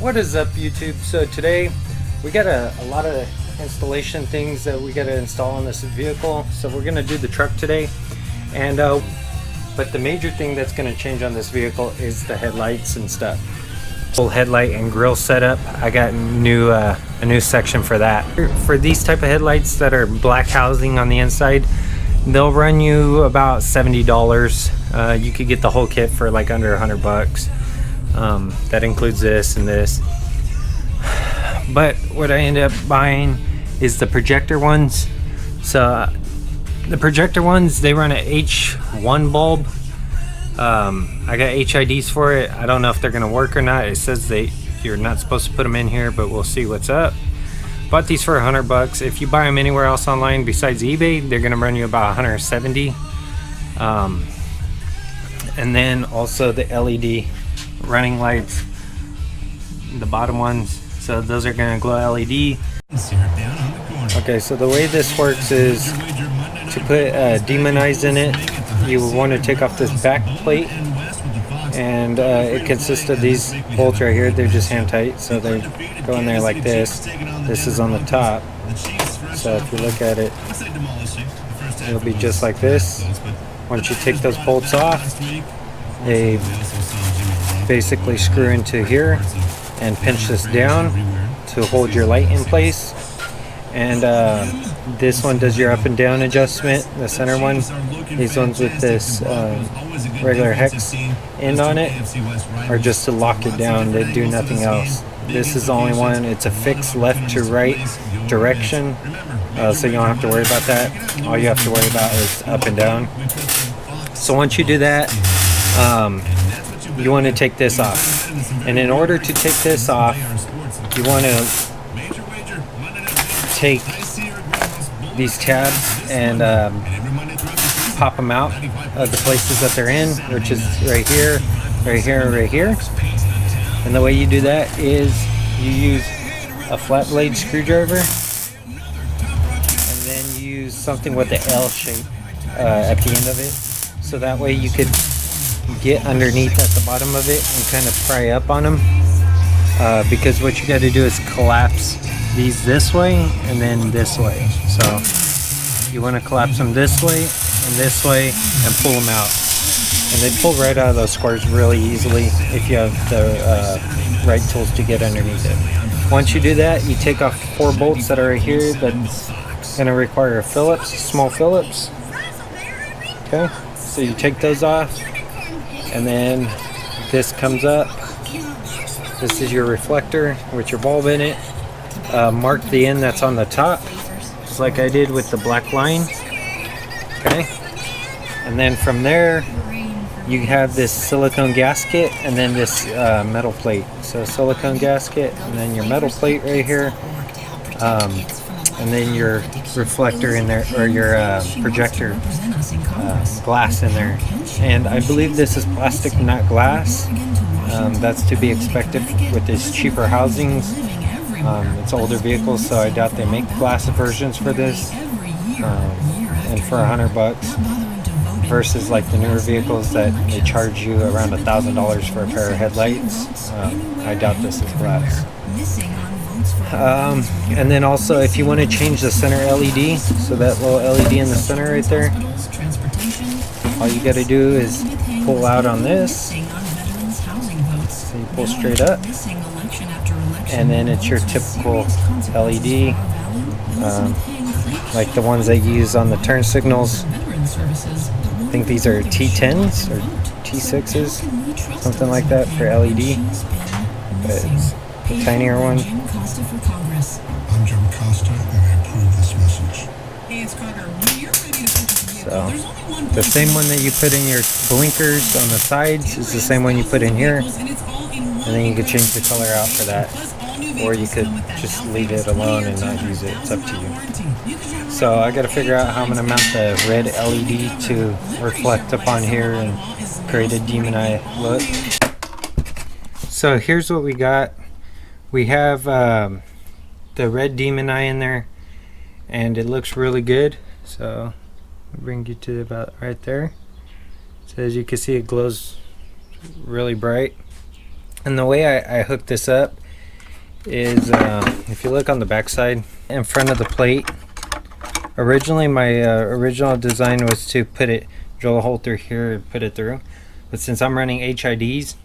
What is up, YouTube? So today we got a lot of installation things that we got to install on this vehicle. So we're gonna do the truck today, and but the major thing that's gonna change on this vehicle is the headlights and stuff. Full headlight and grill setup. I got a new section for that. For these type of headlights that are black housing on the inside, they'll run you about $70. You could get the whole kit for like under $100. That includes this and this. But what I ended up buying is the projector ones. So the projector ones, they run an H1 bulb. I got HIDs for it. I don't know if they're gonna work or not. It says you're not supposed to put them in here, but we'll see what's up. Bought these for $100. If you buy them anywhere else online besides eBay, they're gonna run you about 170. And then also the LED running lights, the bottom ones, so those are going to glow LED. Okay, so the way this works is to put demonize in it, you will want to take off this back plate, and it consists of these bolts right here. They're just hand tight, so they go in there like this. This is on the top, so if you look at it, it'll be just like this. Once you take those bolts off, they basically screw into here and pinch this down to hold your light in place. And this one does your up and down adjustment, the center one. These ones with this regular hex end on it are just to lock it down. They do nothing else. This is the only one. It's a fixed left to right direction, so you don't have to worry about that. All you have to worry about is up and down. So once you do that, you want to take this off, and in order to take this off, you want to take these tabs and pop them out of the places that they're in, which is right here, right here, right here. And the way you do that is you use a flat blade screwdriver, and then you use something with the L shape at the end of it, so that way you could get underneath at the bottom of it and kind of pry up on them, because what you got to do is collapse these this way and then this way. So you want to collapse them this way and pull them out, and they pull right out of those squares really easily if you have the right tools to get underneath it. Once you do that, you take off 4 bolts that are right here. That's going to require a Phillips, small Phillips. Okay, so you take those off, and then this comes up. This is your reflector with your bulb in it. Mark the end that's on the top, just like I did with the black line. Okay, and then from there you have this silicone gasket and then this metal plate. So silicone gasket and then your metal plate right here, and then your reflector in there, or your projector glass in there. And I believe this is plastic, not glass. That's to be expected with these cheaper housings. It's older vehicles, so I doubt they make glass versions for this. And for $100 versus like the newer vehicles that they charge you around $1,000 for a pair of headlights, I doubt this is glass. And then also, if you want to change the center LED, so that little LED in the center right there, all you got to do is pull out on this. So you pull straight up, and then it's your typical LED, like the ones they use on the turn signals. I think these are T10s or T6s, something like that, for LED. But it's the tinier one. I'm John Costa, and I approve this message. So the same one that you put in your blinkers on the sides is the same one you put in here, and then you could change the color out for that, or you could just leave it alone and not use it. It's up to you. So I got to figure out how I'm going to mount the red LED to reflect upon here and create a demon eye look. So here's what we got. We have the red demon eye in there, and it looks really good. So I'll bring you to about right there. So as you can see, it glows really bright. And the way I hooked this up is if you look on the back side in front of the plate, originally my original design was to drill a hole through here and put it through, but since I'm running HIDs,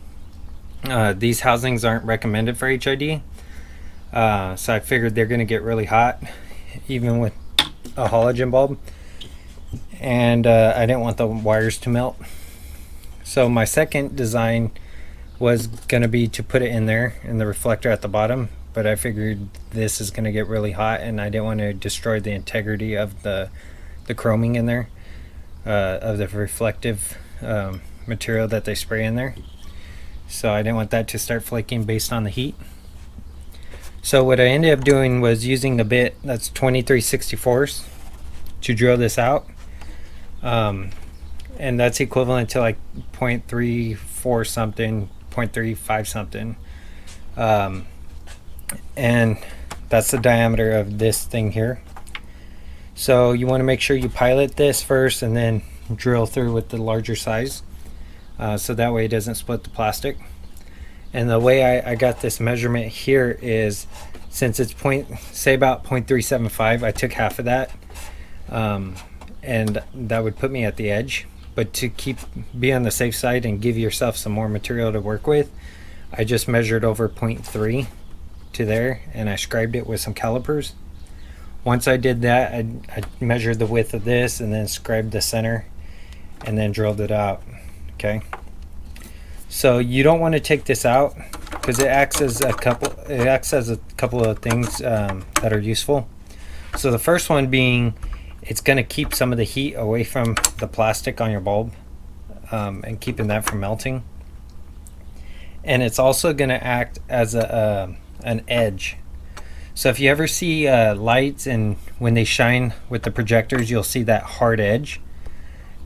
these housings aren't recommended for HID, so I figured they're going to get really hot even with a halogen bulb, and I didn't want the wires to melt. So my second design was going to be to put it in there in the reflector at the bottom, but I figured this is going to get really hot and I didn't want to destroy the integrity of the chroming in there, of the reflective material that they spray in there. So I didn't want that to start flaking based on the heat. So what I ended up doing was using a bit that's 23/64 to drill this out, and that's equivalent to like 0.34 something, 0.35 something, and that's the diameter of this thing here. So you want to make sure you pilot this first and then drill through with the larger size, so that way it doesn't split the plastic. And the way I got this measurement here is, since it's say about 0.375, I took half of that, and that would put me at the edge. But to be on the safe side and give yourself some more material to work with, I just measured over 0.3 to there, and I scribed it with some calipers. Once I did that, I measured the width of this and then scribed the center and then drilled it out. Okay, so you don't want to take this out because it acts as a couple of things that are useful. So the first one being, it's going to keep some of the heat away from the plastic on your bulb, and keeping that from melting. And it's also going to act as an edge. So if you ever see lights, and when they shine with the projectors, you'll see that hard edge.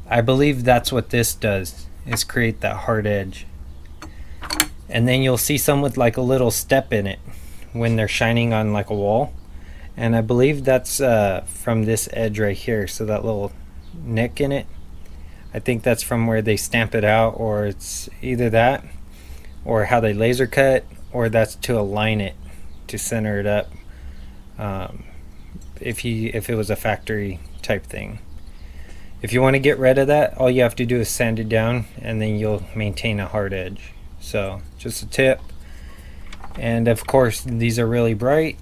I believe that's what this does, is create that hard edge. And then you'll see some with like a little step in it when they're shining on like a wall. And I believe that's from this edge right here, so that little nick in it, I think that's from where they stamp it out, or it's either that or how they laser cut, or that's to align it, to center it up, if it was a factory type thing. If you want to get rid of that, all you have to do is sand it down, and then you'll maintain a hard edge. So just a tip. And of course these are really bright,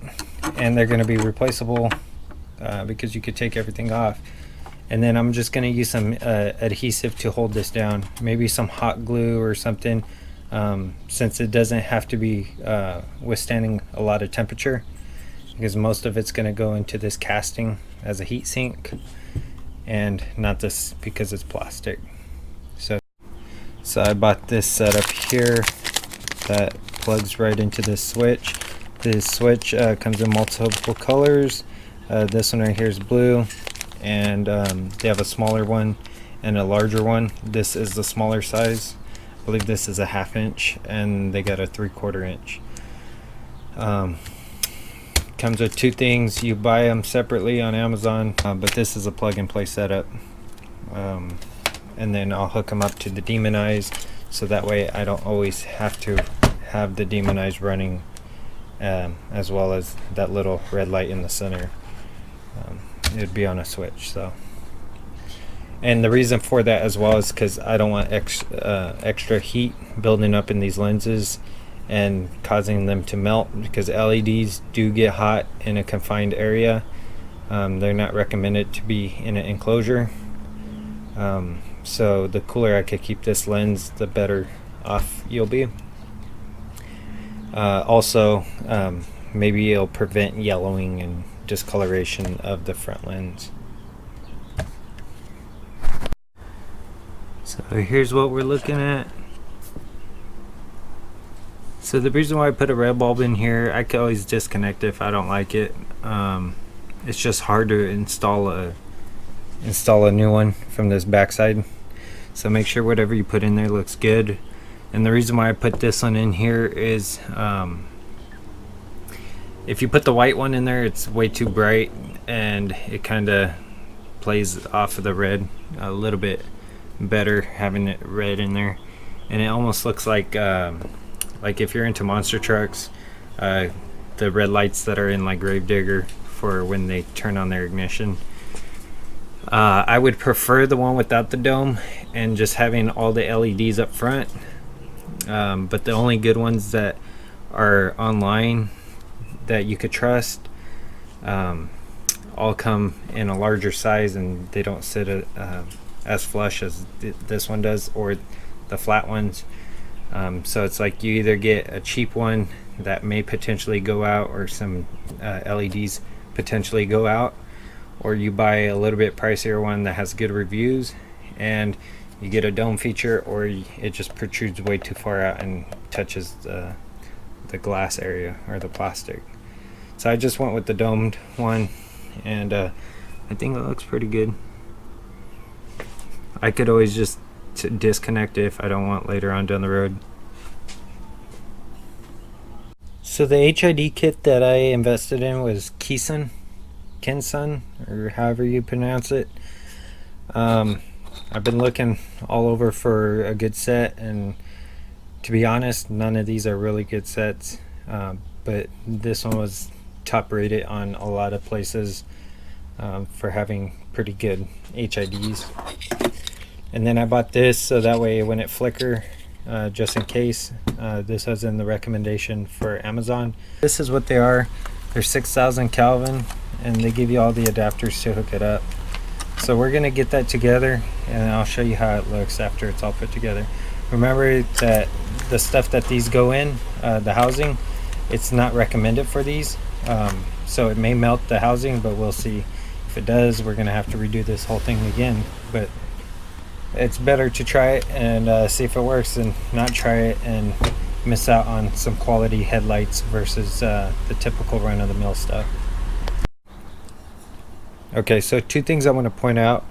and they're going to be replaceable, because you could take everything off. And then I'm just going to use some adhesive to hold this down, maybe some hot glue or something, since it doesn't have to be withstanding a lot of temperature, because most of it's going to go into this casting as a heat sink, and not this because it's plastic. So I bought this setup here that plugs right into this switch. This switch comes in multiple colors. This one right here is blue, and they have a smaller one and a larger one. This is the smaller size. I believe this is a 1/2 inch, and they got a 3/4 inch. Comes with two things. You buy them separately on Amazon, but this is a plug-and-play setup. And then I'll hook them up to the demonize, so that way I don't always have to have the demonize running, as well as that little red light in the center. It'd be on a switch. So, and the reason for that as well is because I don't want extra heat building up in these lenses and causing them to melt, because LEDs do get hot in a confined area. They're not recommended to be in an enclosure. So the cooler I could keep this lens, the better off you'll be. Also, maybe it'll prevent yellowing and discoloration of the front lens. So here's what we're looking at. So the reason why I put a red bulb in here, I can always disconnect it if I don't like it. It's just hard to install a new one from this backside. So make sure whatever you put in there looks good. And the reason why I put this one in here is, if you put the white one in there, it's way too bright, and it kind of plays off of the red a little bit better having it red in there. And it almost looks like if you're into monster trucks, the red lights that are in like Gravedigger for when they turn on their ignition. I would prefer the one without the dome and just having all the LEDs up front. But the only good ones that are online that you could trust all come in a larger size, and they don't sit as flush as this one does, or the flat ones. So it's like you either get a cheap one that may potentially go out, or some LEDs potentially go out, or you buy a little bit pricier one that has good reviews and you get a dome feature, or it just protrudes way too far out and touches the glass area or the plastic. So I just went with the domed one, and I think it looks pretty good. I could always just disconnect it if I don't want later on down the road. So the HID kit that I invested in was Kinsun, or however you pronounce it. I've been looking all over for a good set, and to be honest, none of these are really good sets, but this one was top rated on a lot of places for having pretty good HIDs. And then I bought this so that way when it flicker, just in case. This was in the recommendation for Amazon. This is what they are. They're 6,000 Kelvin, and they give you all the adapters to hook it up. So we're gonna get that together, and I'll show you how it looks after it's all put together. Remember that the stuff that these go in, the housing, it's not recommended for these. So it may melt the housing, but we'll see. If it does, we're gonna have to redo this whole thing again. But it's better to try it and see if it works than not try it and miss out on some quality headlights versus the typical run-of-the-mill stuff. Okay, so two things I want to point out.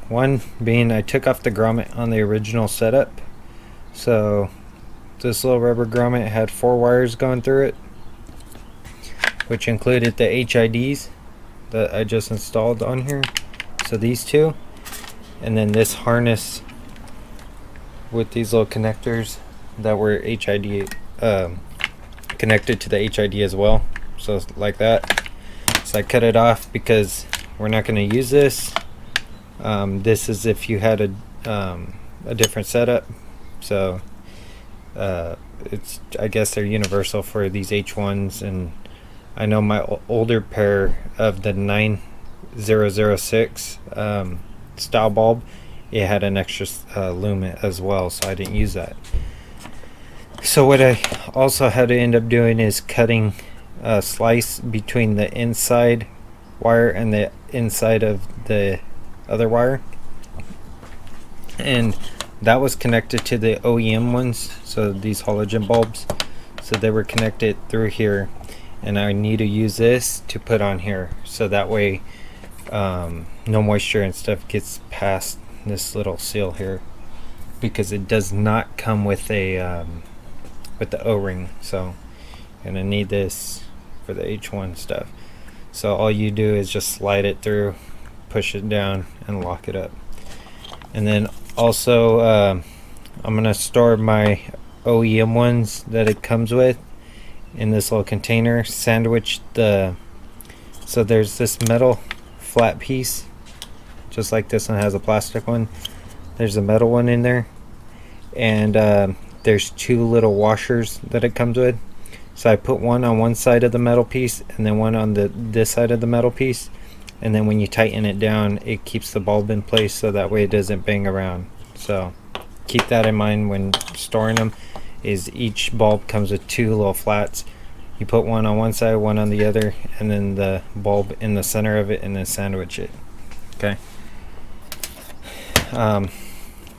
One being I took off the grommet on the original setup. So this little rubber grommet had 4 wires going through it, which included the HIDs that I just installed on here. So these two, and then this harness with these little connectors that were HID connected to the HID as well. So like that. So I cut it off because we're not going to use this. This is if you had a different setup. So it's, I guess they're universal for these H1s, and I know my older pair of the 9006 style bulb, it had an extra lumen as well, so I didn't use that. So what I also had to end up doing is cutting a slice between the inside wire and the inside of the other wire, and that was connected to the OEM ones, so these halogen bulbs, so they were connected through here, and I need to use this to put on here, so that way no moisture and stuff gets past this little seal here, because it does not come with a with the O-ring. So you're gonna need this for the H1 stuff. So all you do is just slide it through, push it down, and lock it up. And then also I'm gonna store my OEM ones that it comes with in this little container, sandwich the, so there's this metal flat piece just like this one has a plastic one. There's a metal one in there, and there's 2 little washers that it comes with. So I put one on one side of the metal piece and then one on this side of the metal piece, and then when you tighten it down, it keeps the bulb in place, so that way it doesn't bang around. So keep that in mind when storing them, is each bulb comes with 2 little flats. You put one on one side, one on the other, and then the bulb in the center of it, and then sandwich it. Okay.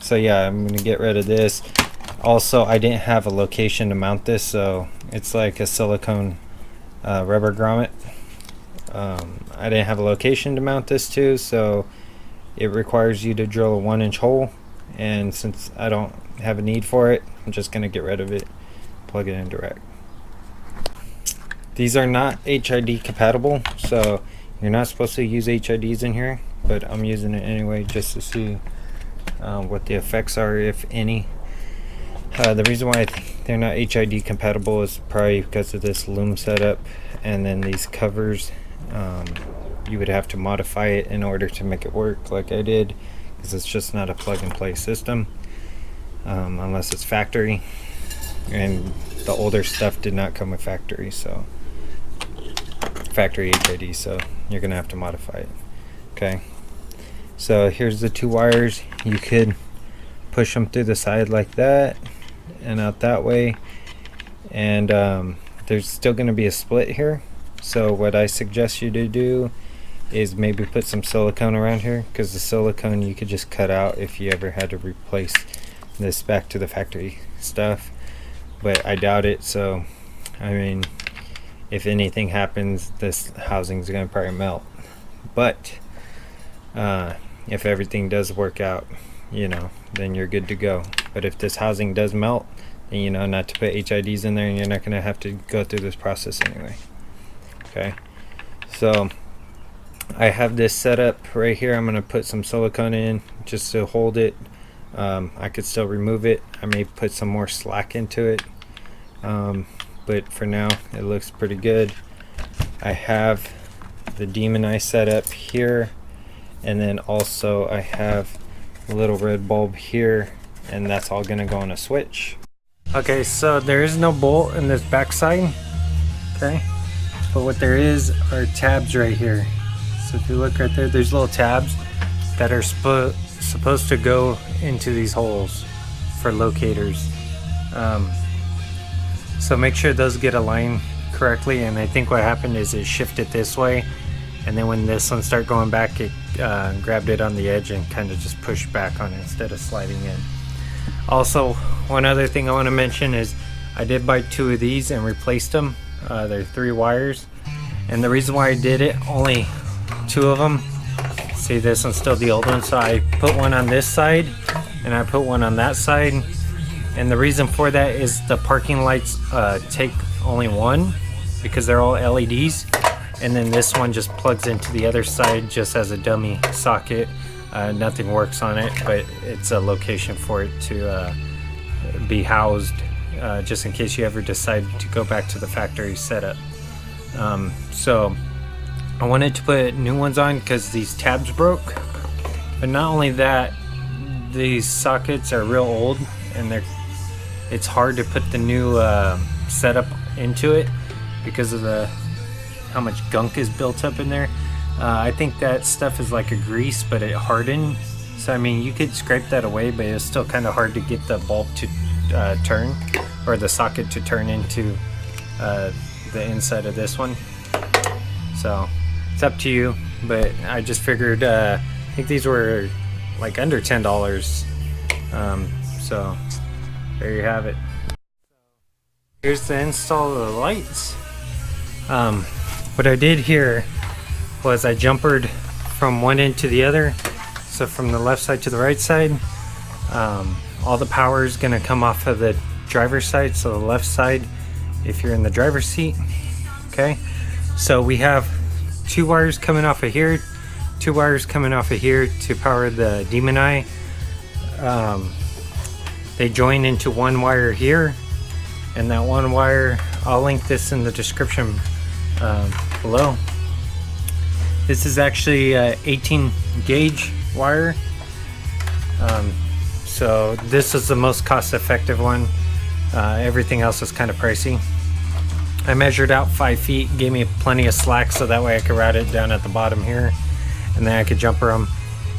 So yeah, I'm gonna get rid of this. Also, I didn't have a location to mount this, so it's like a silicone rubber grommet. I didn't have a location to mount this to, so it requires you to drill a 1-inch hole, and since I don't have a need for it, I'm just gonna get rid of it, plug it in direct. These are not HID compatible, so you're not supposed to use HIDs in here, but I'm using it anyway just to see what the effects are, if any. The reason why I they're not HID compatible. It's probably because of this loom setup, and then these covers, you would have to modify it in order to make it work like I did, because it's just not a plug-and-play system, unless it's factory, and the older stuff did not come with factory, so factory HID, so you're gonna have to modify it. Okay, so here's the two wires. You could push them through the side like that and out that way, and there's still going to be a split here, so what I suggest you to do is maybe put some silicone around here, because the silicone you could just cut out if you ever had to replace this back to the factory stuff, but I doubt it. So I mean, if anything happens, this housing is going to probably melt, but if everything does work out, you know, then you're good to go. But if this housing does melt, then you know not to put HIDs in there, and you're not going to have to go through this process anyway. Okay, so I have this set up right here. I'm going to put some silicone in just to hold it. I could still remove it. I may put some more slack into it, but for now it looks pretty good. I have the demon eye set up here, and then also I have a little red bulb here, and that's all gonna go on a switch. Okay, so there is no bolt in this backside, okay, but what there is are tabs right here. So if you look right there, there's little tabs that are supposed to go into these holes for locators. So make sure those get aligned correctly, and I think what happened is it shifted this way, and then when this one started going back, it grabbed it on the edge and kind of just pushed back on it instead of sliding in. Also, one other thing I want to mention is I did buy two of these and replaced them. They're 3 wires, and the reason why I did it, only 2 of them. See, this one's still the old one, so I put one on this side and I put one on that side, and the reason for that is the parking lights take only one because they're all LEDs, and then this one just plugs into the other side just as a dummy socket. Nothing works on it, but it's a location for it to be housed, just in case you ever decide to go back to the factory setup. So I wanted to put new ones on because these tabs broke, but not only that, these sockets are real old, and it's hard to put the new setup into it because of how much gunk is built up in there. I think that stuff is like a grease, but it hardened. So I mean, you could scrape that away, but it's still kind of hard to get the bulb to turn, or the socket to turn into the inside of this one. So it's up to you, but I just figured, I think these were like under $10. So there you have it. Here's the install of the lights. What I did here was I jumpered from one end to the other, so from the left side to the right side. All the power is going to come off of the driver's side, so the left side if you're in the driver's seat. Okay, so we have 2 wires coming off of here, 2 wires coming off of here to power the demon eye. They join into 1 wire here, and that 1 wire, I'll link this in the description below. This is actually a 18 gauge wire, so this is the most cost-effective one. Everything else is kind of pricey. I measured out 5 feet, gave me plenty of slack, so that way I could route it down at the bottom here, and then I could jumper them.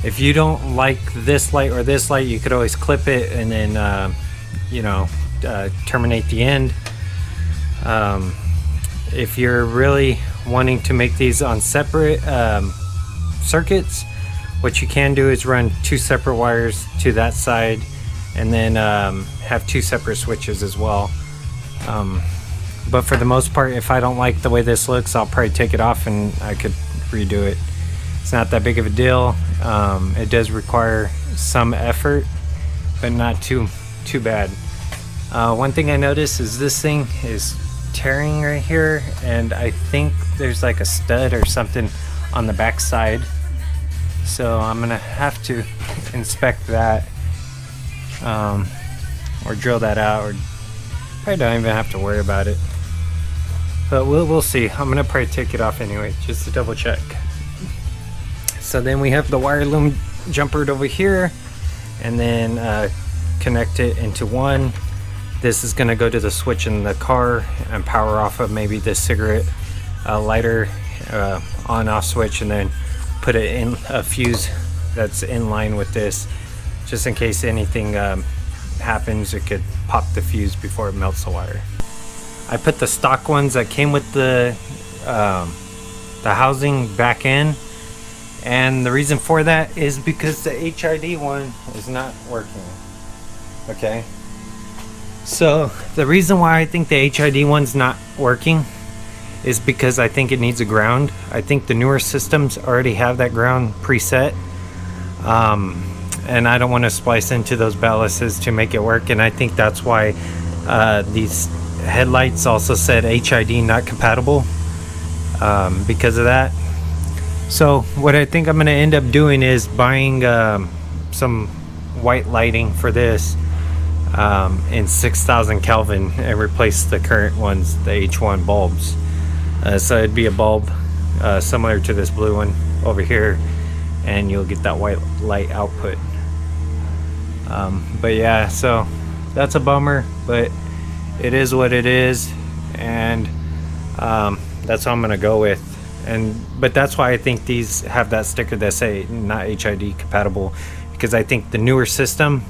If you don't like this light or this light, you could always clip it and then terminate the end. If you're really wanting to make these on separate circuits, what you can do is run 2 separate wires to that side, and then have 2 separate switches as well. But for the most part, if I don't like the way this looks, I'll probably take it off and I could redo it. It's not that big of a deal. It does require some effort, but not too bad. One thing I noticed is this thing is tearing right here, and I think there's like a stud or something on the back side, so I'm gonna have to inspect that, or drill that out, or I don't even have to worry about it. But we'll see. I'm gonna probably take it off anyway, just to double check. So then we have the wire loom jumpered over here, and then connect it into one. This is gonna go to the switch in the car and power off of maybe the cigarette lighter on-off switch, and then put it in a fuse that's in line with this, just in case anything happens. It could pop the fuse before it melts the wire. I put the stock ones that came with the housing back in, and the reason for that is because the HID one is not working. Okay, so the reason why I think the HID one's not working is because I think it needs a ground. I think the newer systems already have that ground preset, and I don't want to splice into those ballasts to make it work. And I think that's why these headlights also said HID not compatible, because of that. So what I think I'm going to end up doing is buying some white lighting for this in 6,000 Kelvin and replace the current ones, the H1 bulbs. So it'd be a bulb similar to this blue one over here, and you'll get that white light output. But yeah, so that's a bummer, but it is what it is, and that's what I'm gonna go with. But that's why I think these have that sticker that say not HID compatible, because I think the newer system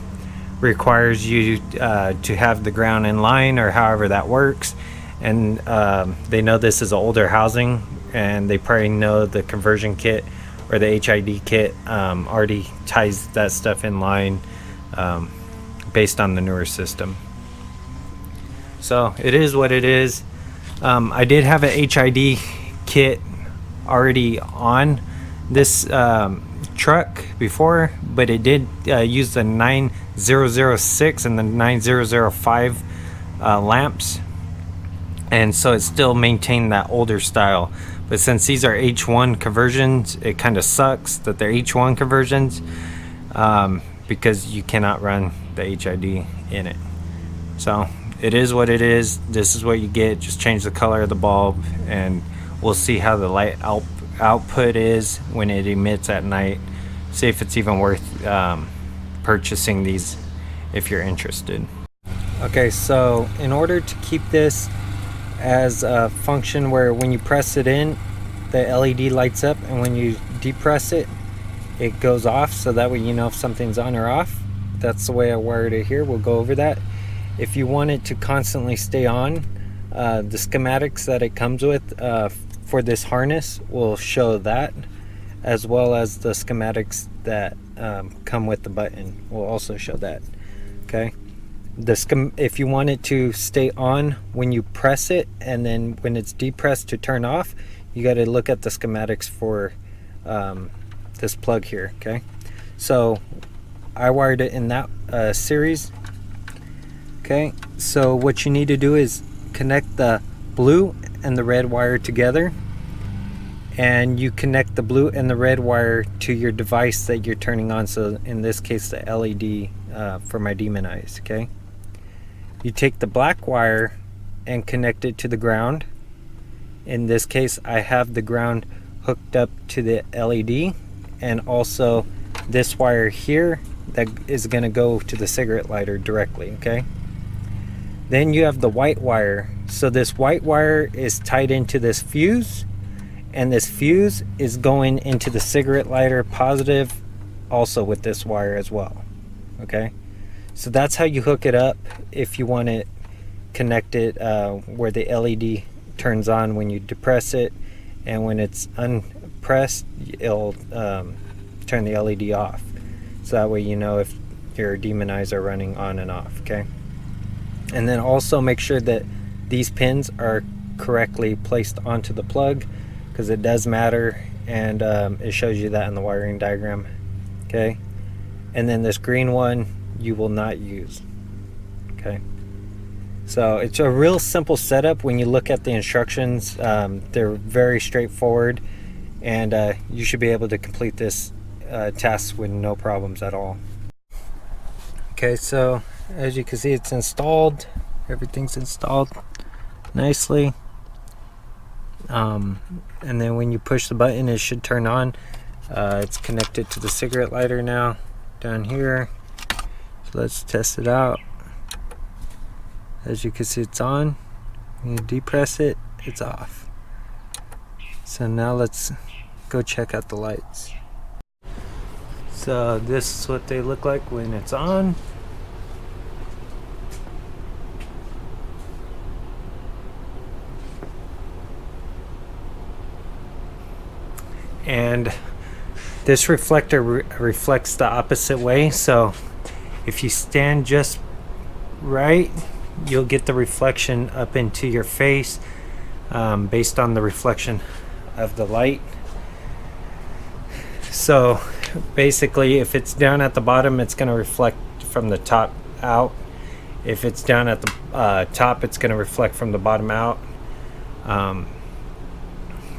requires you to have the ground in line, or however that works. And they know this is an older housing, and they probably know the conversion kit or the HID kit already ties that stuff in line based on the newer system. So it is what it is. I did have an HID kit already on this truck before, but it did use the 9006 and the 9005 lamps, and so it still maintained that older style. But since these are H1 conversions, it kind of sucks that they're H1 conversions, because you cannot run the HID in it. So it is what it is. This is what you get. Just change the color of the bulb, and we'll see how the light output is when it emits at night. See if it's even worth purchasing these if you're interested. Okay, so in order to keep this as a function where when you press it in, the LED lights up, and when you depress it, it goes off, so that way you know if something's on or off. That's the way I wired it here. We'll go over that. If you want it to constantly stay on, the schematics that it comes with for this harness will show that, as well as the schematics that come with the button will also show that. Okay, if you want it to stay on when you press it, and then when it's depressed to turn off, you got to look at the schematics for this plug here. Okay, so I wired it in that series. Okay, so what you need to do is connect the blue and the red wire together, and you connect the blue and the red wire to your device that you're turning on. So in this case, the LED for my demon eyes. Okay, you take the black wire and connect it to the ground. In this case, I have the ground hooked up to the LED, and also this wire here that is going to go to the cigarette lighter directly. Okay, then you have the white wire. So this white wire is tied into this fuse, and this fuse is going into the cigarette lighter positive, also with this wire as well. Okay, so that's how you hook it up if you want it connected where the LED turns on when you depress it, and when it's unpressed, it'll turn the LED off. So that way you know if your demon eyes are running on and off. Okay, and then also make sure that these pins are correctly placed onto the plug, because it does matter, and it shows you that in the wiring diagram. Okay, and then this green one you will not use. Okay, so it's a real simple setup. When you look at the instructions, they're very straightforward, and you should be able to complete this task with no problems at all. Okay, so as you can see, it's installed. Everything's installed nicely. And then when you push the button, it should turn on. It's connected to the cigarette lighter now down here. So let's test it out. As you can see, it's on. When you depress it, it's off. So now let's go check out the lights. So this is what they look like when it's on. And this reflector reflects the opposite way, so if you stand just right, you'll get the reflection up into your face based on the reflection of the light. So basically, if it's down at the bottom, it's going to reflect from the top out. If it's down at the top, it's going to reflect from the bottom out.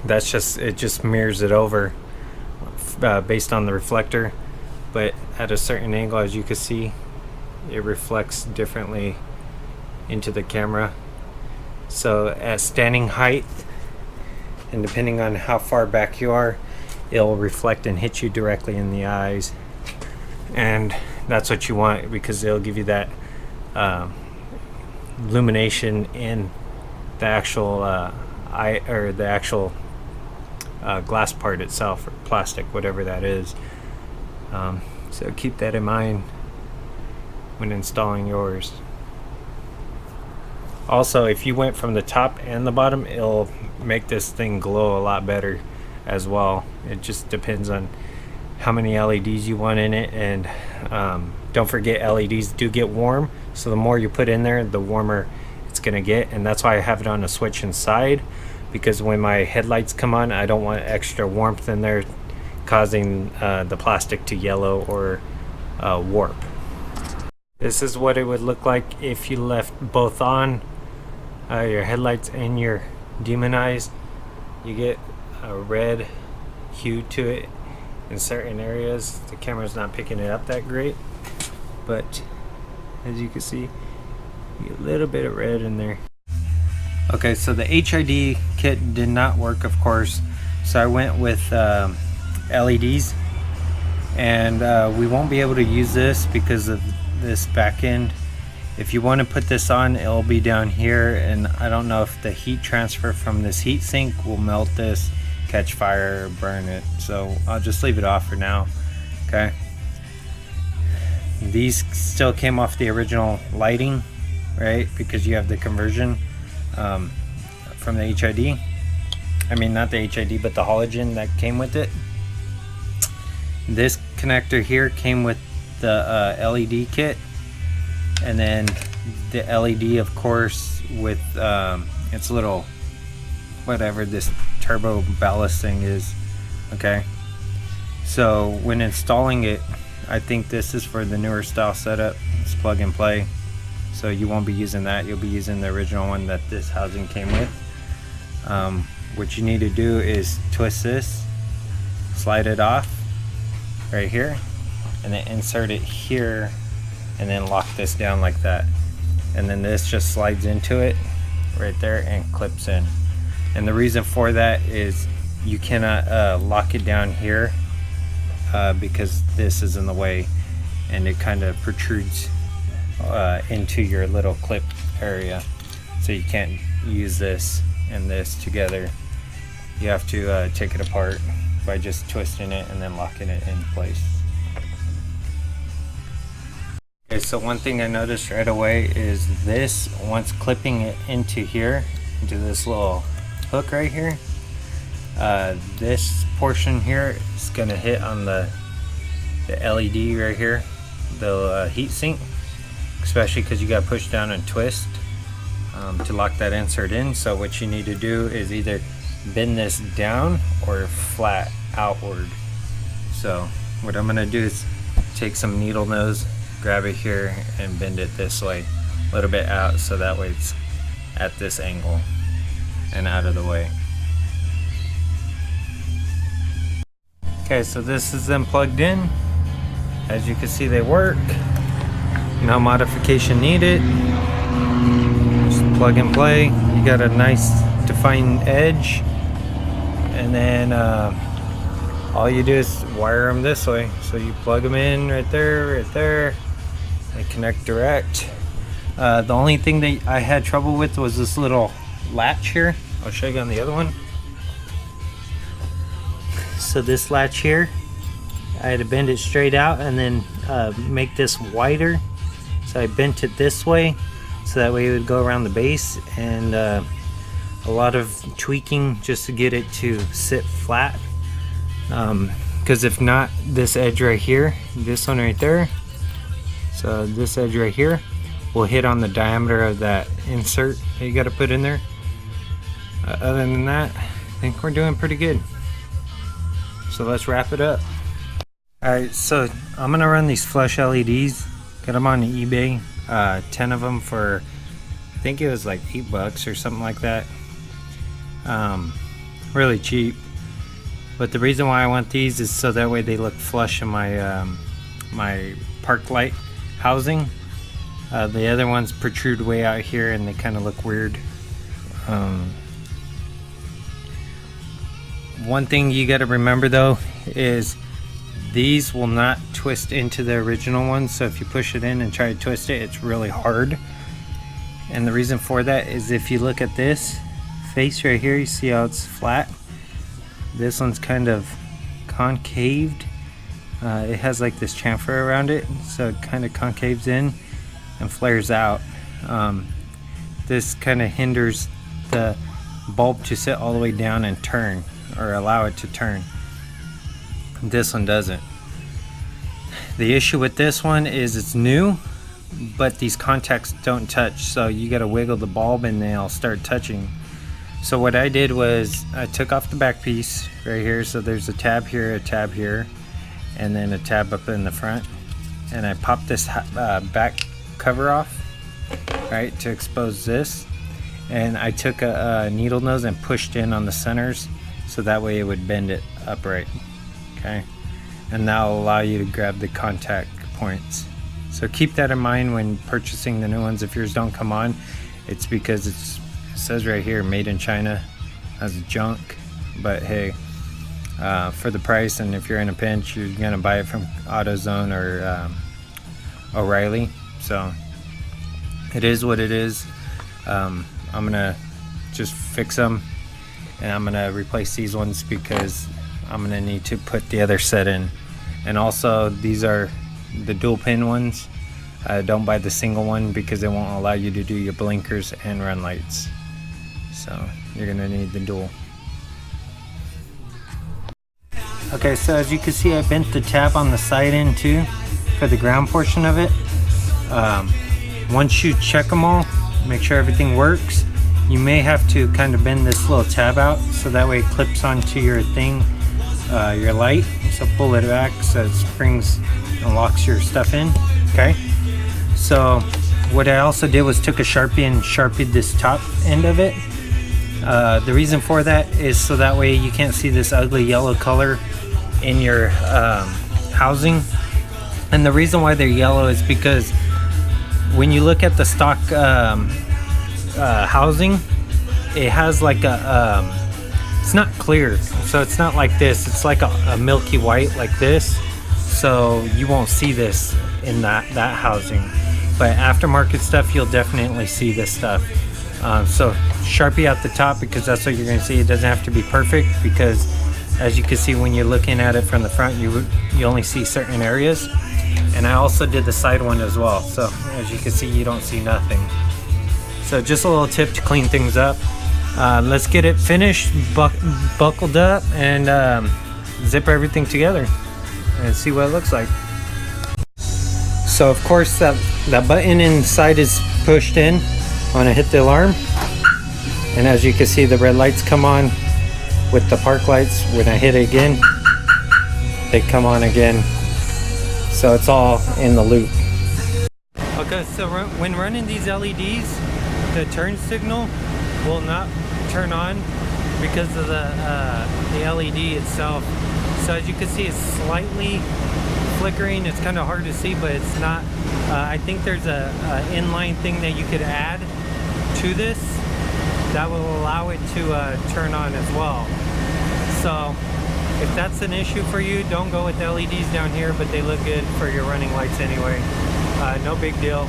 That's just, it just mirrors it over based on the reflector, but at a certain angle, as you can see, it reflects differently into the camera. So at standing height, and depending on how far back you are, it'll reflect and hit you directly in the eyes, and that's what you want, because it'll give you that illumination in the actual eye, or the actual glass part itself, or plastic, whatever that is. So keep that in mind when installing yours. Also, if you went from the top and the bottom, it'll make this thing glow a lot better as well. It just depends on how many LEDs you want in it, and don't forget, LEDs do get warm, so the more you put in there, the warmer it's gonna get. And that's why I have it on a switch inside, because when my headlights come on, I don't want extra warmth in there causing the plastic to yellow or warp. This is what it would look like if you left both on, your headlights and your demon eyes. You get a red hue to it in certain areas. The camera's not picking it up that great, but as you can see, you get a little bit of red in there. Okay, so the HID kit did not work, of course, so I went with LEDs, and we won't be able to use this because of this back end. If you want to put this on, it'll be down here, and I don't know if the heat transfer from this heat sink will melt this, catch fire, or burn it, so I'll just leave it off for now. Okay, these still came off the original lighting, right, because you have the conversion from the HID. I mean, not the HID, but the halogen that came with it. This connector here came with the LED kit, and then the LED, of course, with its little, whatever this turbo ballast thing is. Okay, so when installing it, I think this is for the newer style setup. It's plug and play, so you won't be using that. You'll be using the original one that this housing came with. What you need to do is twist this, slide it off right here, and then insert it here, and then lock this down like that, and then this just slides into it right there and clips in. And the reason for that is you cannot lock it down here because this is in the way, and it kind of protrudes into your little clip area, so you can't use this and this together. You have to take it apart by just twisting it and then locking it in place. Okay, so one thing I noticed right away is this, once clipping it into here, into this little hook right here, this portion here is going to hit on the LED right here, the heat sink, especially because you got to push down and twist to lock that insert in. So what you need to do is either bend this down or flat outward. So what I'm going to do is take some needle nose, grab it here, and bend it this way, a little bit out, so that way it's at this angle and out of the way. Okay, so this is them plugged in. As you can see, they work. No modification needed. plug and play. You got a nice defined edge, and then all you do is wire them this way. So you plug them in right there, they connect direct. The only thing that I had trouble with was this little latch here. I'll show you on the other one. So this latch here, I had to bend it straight out and then make this wider. So I bent it this way, so that way it would go around the base, and a lot of tweaking just to get it to sit flat. Because if not, this edge right here, this one right there, so this edge right here will hit on the diameter of that insert that you got to put in there. Other than that, I think we're doing pretty good. So let's wrap it up. Alright, so I'm gonna run these flush LEDs. Got them on eBay, 10 of them for, I think it was like $8 or something like that. Really cheap. But the reason why I want these is so that way they look flush in my my park light housing. The other ones protrude way out here and they kind of look weird. One thing you got to remember though is these will not twist into the original ones, so if you push it in and try to twist it, it's really hard. And the reason for that is if you look at this face right here, you see how it's flat? This one's kind of concaved. It has like this chamfer around it, so it kind of concaves in and flares out. This kind of hinders the bulb to sit all the way down and turn, or allow it to turn. This one doesn't. The issue with this one is it's new, but these contacts don't touch, so you got to wiggle the bulb and they'll start touching. So what I did was I took off the back piece right here, so there's a tab here, and then a tab up in the front, and I popped this back cover off, right, to expose this, and I took a needle nose and pushed in on the centers so that way it would bend it upright. Okay, and that'll allow you to grab the contact points. So keep that in mind when purchasing the new ones. If yours don't come on, it's because it says right here made in China as junk, but hey, for the price, and if you're in a pinch, you're gonna buy it from AutoZone or O'Reilly, so it is what it is. I'm gonna just fix them, and I'm gonna replace these ones because I'm gonna need to put the other set in. And also, these are the dual pin ones. Don't buy the single one because it won't allow you to do your blinkers and run lights, so you're gonna need the dual. Okay, so as you can see, I bent the tab on the side end too for the ground portion of it. Once you check them all, make sure everything works, you may have to kind of bend this little tab out so that way it clips onto your thing, your light. So pull it back so it springs and locks your stuff in. Okay, so what I also did was took a Sharpie and Sharpied this top end of it. The reason for that is so that way you can't see this ugly yellow color in your housing. And the reason why they're yellow is because when you look at the stock housing, it has like a it's not clear, so it's not like this, it's like a milky white like this, so you won't see this in that housing. But aftermarket stuff, you'll definitely see this stuff. So Sharpie out the top because that's what you're going to see. It doesn't have to be perfect because as you can see when you're looking at it from the front, you only see certain areas. And I also did the side one as well, so as you can see, you don't see nothing. So just a little tip to clean things up. Let's get it finished, buckled up, and zip everything together and see what it looks like. So of course that button inside is pushed in when I hit the alarm, and as you can see the red lights come on with the park lights. When I hit it again, they come on again, so it's all in the loop. Okay, so when running these LEDs, the turn signal will not turn on because of the LED itself. So as you can see, it's slightly flickering. It's kind of hard to see, but it's not. I think there's a inline thing that you could add to this, that will allow it to turn on as well. So if that's an issue for you, don't go with LEDs down here, but they look good for your running lights anyway. No big deal.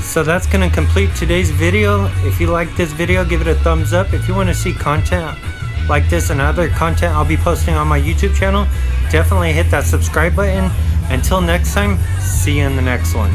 So that's going to complete today's video. If you like this video, give it a thumbs up. If you want to see content like this and other content I'll be posting on my YouTube channel, definitely hit that subscribe button. Until next time, see you in the next one.